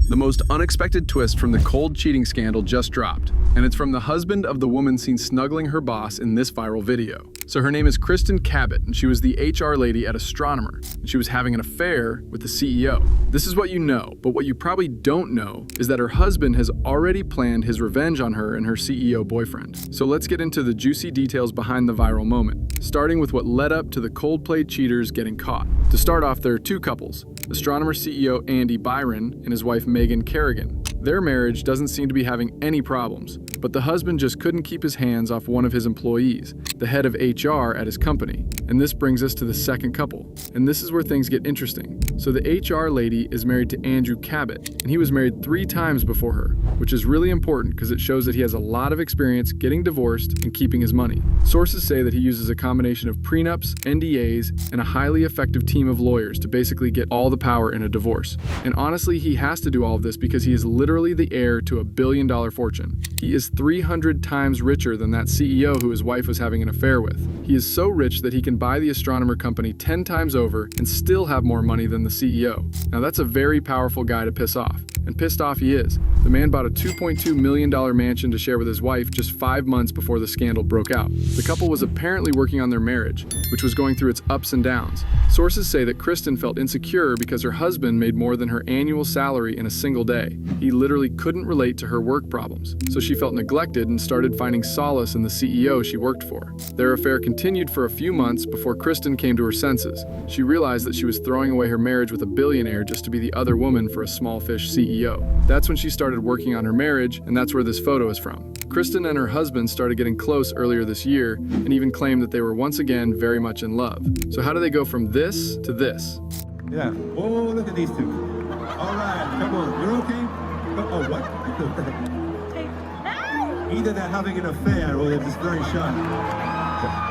The most unexpected twist from the cold cheating scandal just dropped, and it's from the husband of the woman seen snuggling her boss in this viral video. So her name is Kristen Cabot, and she was the HR lady at Astronomer, and she was having an affair with the CEO. This is what you know, but what you probably don't know is that her husband has already planned his revenge on her and her CEO boyfriend. So let's get into the juicy details behind the viral moment, starting with what led up to the Coldplay cheaters getting caught. To start off, there are two couples, Astronomer CEO Byron and his wife Megan Kerrigan. Their marriage doesn't seem to be having any problems, but the husband just couldn't keep his hands off one of his employees, the head of HR at his company. And this brings us to the second couple. And this is where things get interesting. So the HR lady is married to Andrew Cabot, and he was married 3 times before her, which is really important because it shows that he has a lot of experience getting divorced and keeping his money. Sources say that he uses a combination of prenups, NDAs, and a highly effective team of lawyers to basically get all the power in a divorce. And honestly, he has to do all of this because he is literally the heir to a billion-dollar fortune. He is 300 times richer than that CEO who his wife was having an affair with. He is so rich that he can buy the Astronomer company 10 times over and still have more money than the CEO. Now that's a very powerful guy to piss off. And pissed off he is. The man bought a $2.2 million mansion to share with his wife just 5 months before the scandal broke out. The couple was apparently working on their marriage, which was going through its ups and downs. Sources say that Kristen felt insecure because her husband made more than her annual salary in a single day. He literally couldn't relate to her work problems, so she felt neglected and started finding solace in the CEO she worked for. Their affair continued for a few months before Kristen came to her senses. She realized that she was throwing away her marriage with a billionaire just to be the other woman for a small fish CEO. That's when she started working on her marriage, and that's where this photo is from. Kristen and her husband started getting close earlier this year and even claimed that they were once again very much in love. So how do they go from this to this? Yeah. Oh, look at these two. All right, come on. You're okay? Oh, what? Either they're having an affair or they're just very shy.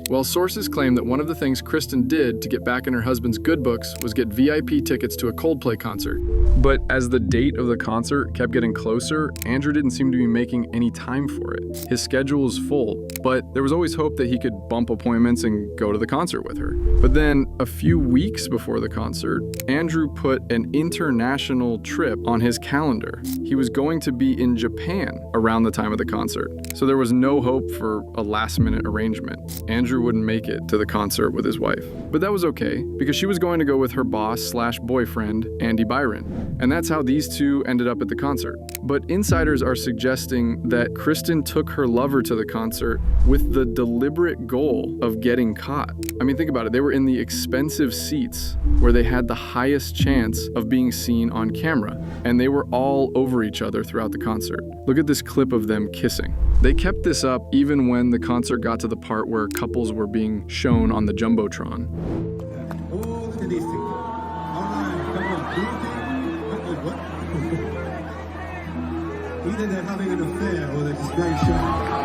Well, sources claim that one of the things Kristen did to get back in her husband's good books was get VIP tickets to a Coldplay concert. But as the date of the concert kept getting closer, Andrew didn't seem to be making any time for it. His schedule was full, but there was always hope that he could bump appointments and go to the concert with her. But then, a few weeks before the concert, Andrew put an international trip on his calendar. He was going to be in Japan around the time of the concert, so there was no hope for a last-minute arrangement. Andrew wouldn't make it to the concert with his wife. But that was okay, because she was going to go with her boss/boyfriend, Byron. And that's how these two ended up at the concert. But insiders are suggesting that Kristen took her lover to the concert with the deliberate goal of getting caught. I mean, think about it. They were in the expensive seats where they had the highest chance of being seen on camera, and they were all over each other throughout the concert. Look at this clip of them kissing. They kept this up even when the concert got to the part where couples were being shown on the Jumbotron. Oh, look at these two. All right, come on. What? Either they're having an affair or they're just very shy.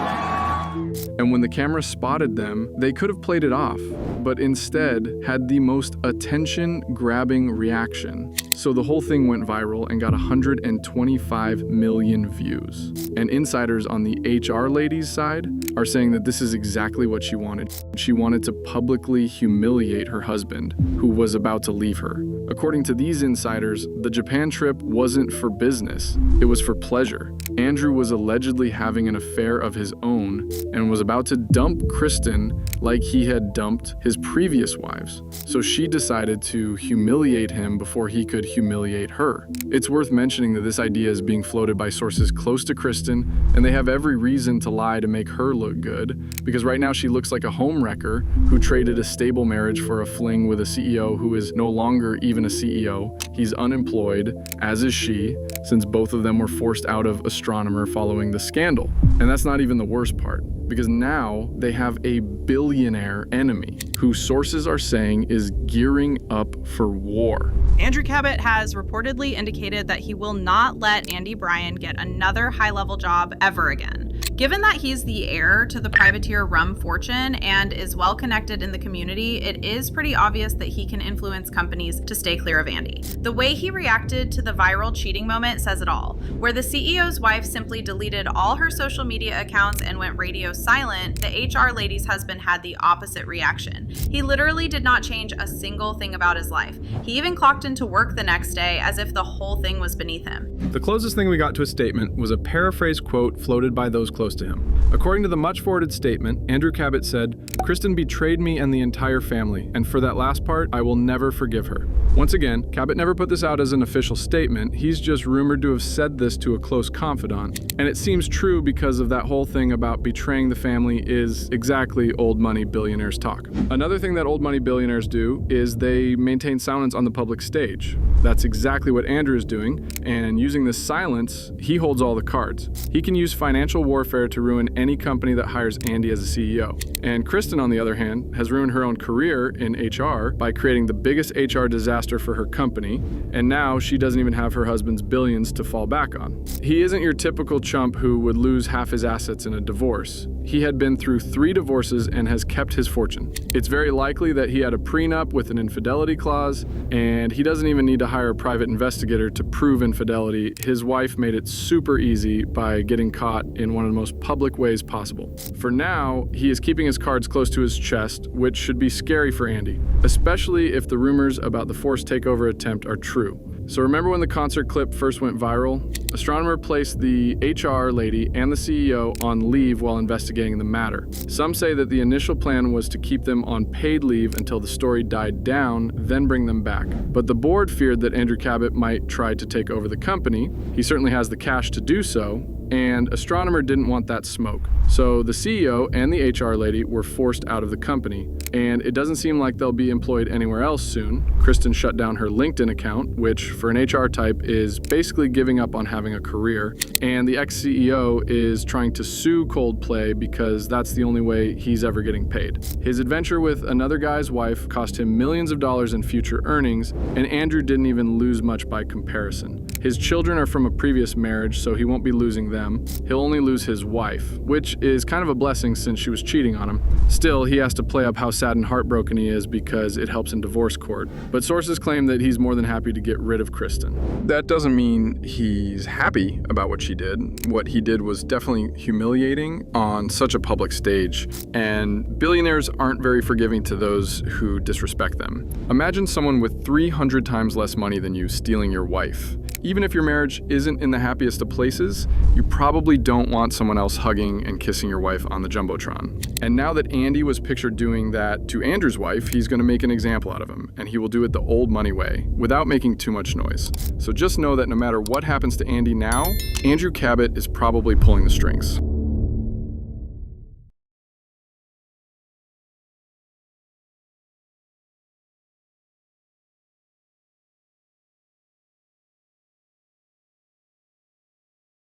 And when the camera spotted them, they could have played it off, but instead had the most attention-grabbing reaction. So the whole thing went viral and got 125 million views. And insiders on the HR lady's side are saying that this is exactly what she wanted. She wanted to publicly humiliate her husband, who was about to leave her. According to these insiders, the Japan trip wasn't for business, it was for pleasure. Andrew was allegedly having an affair of his own and was about to dump Kristen like he had dumped his previous wives. So she decided to humiliate him before he could humiliate her. It's worth mentioning that this idea is being floated by sources close to Kristen, and they have every reason to lie to make her look good, because right now she looks like a homewrecker who traded a stable marriage for a fling with a CEO who is no longer even a CEO. He's unemployed, as is she, since both of them were forced out of Astronomer following the scandal. And that's not even the worst part, because now they have a billionaire enemy who sources are saying is gearing up for war. Andrew Cabot has reportedly indicated that he will not let Bryan get another high-level job ever again. Given that he's the heir to the privateer rum fortune and is well connected in the community, it is pretty obvious that he can influence companies to stay clear of Andy. The way he reacted to the viral cheating moment says it all. Where the CEO's wife simply deleted all her social media accounts and went radio silent, the HR lady's husband had the opposite reaction. He literally did not change a single thing about his life. He even clocked into work the next day as if the whole thing was beneath him. The closest thing we got to a statement was a paraphrased quote floated by those close to him. According to the much-forwarded statement, Andrew Cabot said, "Kristen betrayed me and the entire family, and for that last part, I will never forgive her." Once again, Cabot never put this out as an official statement. He's just rumored to have said this to a close confidant. And it seems true because of that whole thing about betraying the family is exactly old money billionaires talk. Another thing that old money billionaires do is they maintain silence on the public stage. That's exactly what Andrew is doing, and using this silence, he holds all the cards. He can use financial warfare to ruin any company that hires Andy as a CEO. And Kristen, on the other hand, has ruined her own career in HR by creating the biggest HR disaster for her company, and now she doesn't even have her husband's billions to fall back on. He isn't your typical chump who would lose half his assets in a divorce. He had been through 3 divorces and has kept his fortune. It's very likely that he had a prenup with an infidelity clause, and he doesn't even need to hire a private investigator to prove infidelity. His wife made it super easy by getting caught in one of the most public ways possible. For now, he is keeping his cards close to his chest, which should be scary for Andy, especially if the rumors about the forced takeover attempt are true. So remember when the concert clip first went viral? Astronomer placed the HR lady and the CEO on leave while investigating the matter. Some say that the initial plan was to keep them on paid leave until the story died down, then bring them back. But the board feared that Andrew Cabot might try to take over the company. He certainly has the cash to do so, and Astronomer didn't want that smoke. So the CEO and the HR lady were forced out of the company, and it doesn't seem like they'll be employed anywhere else soon. Kristen shut down her LinkedIn account, which for an HR type is basically giving up on having a career, and the ex-CEO is trying to sue Coldplay because that's the only way he's ever getting paid. His adventure with another guy's wife cost him millions of dollars in future earnings, and Andrew didn't even lose much by comparison. His children are from a previous marriage, so he won't be losing them. He'll only lose his wife, which is kind of a blessing since she was cheating on him. Still, he has to play up how sad and heartbroken he is because it helps in divorce court. But sources claim that he's more than happy to get rid of Kristen. That doesn't mean he's happy about what she did. What he did was definitely humiliating on such a public stage, and billionaires aren't very forgiving to those who disrespect them. Imagine someone with 300 times less money than you stealing your wife. Even if your marriage isn't in the happiest of places, you probably don't want someone else hugging and kissing your wife on the Jumbotron. And now that Andy was pictured doing that to Andrew's wife, he's going to make an example out of him, and he will do it the old money way, without making too much noise. So just know that no matter what happens to Andy now, Andrew Cabot is probably pulling the strings.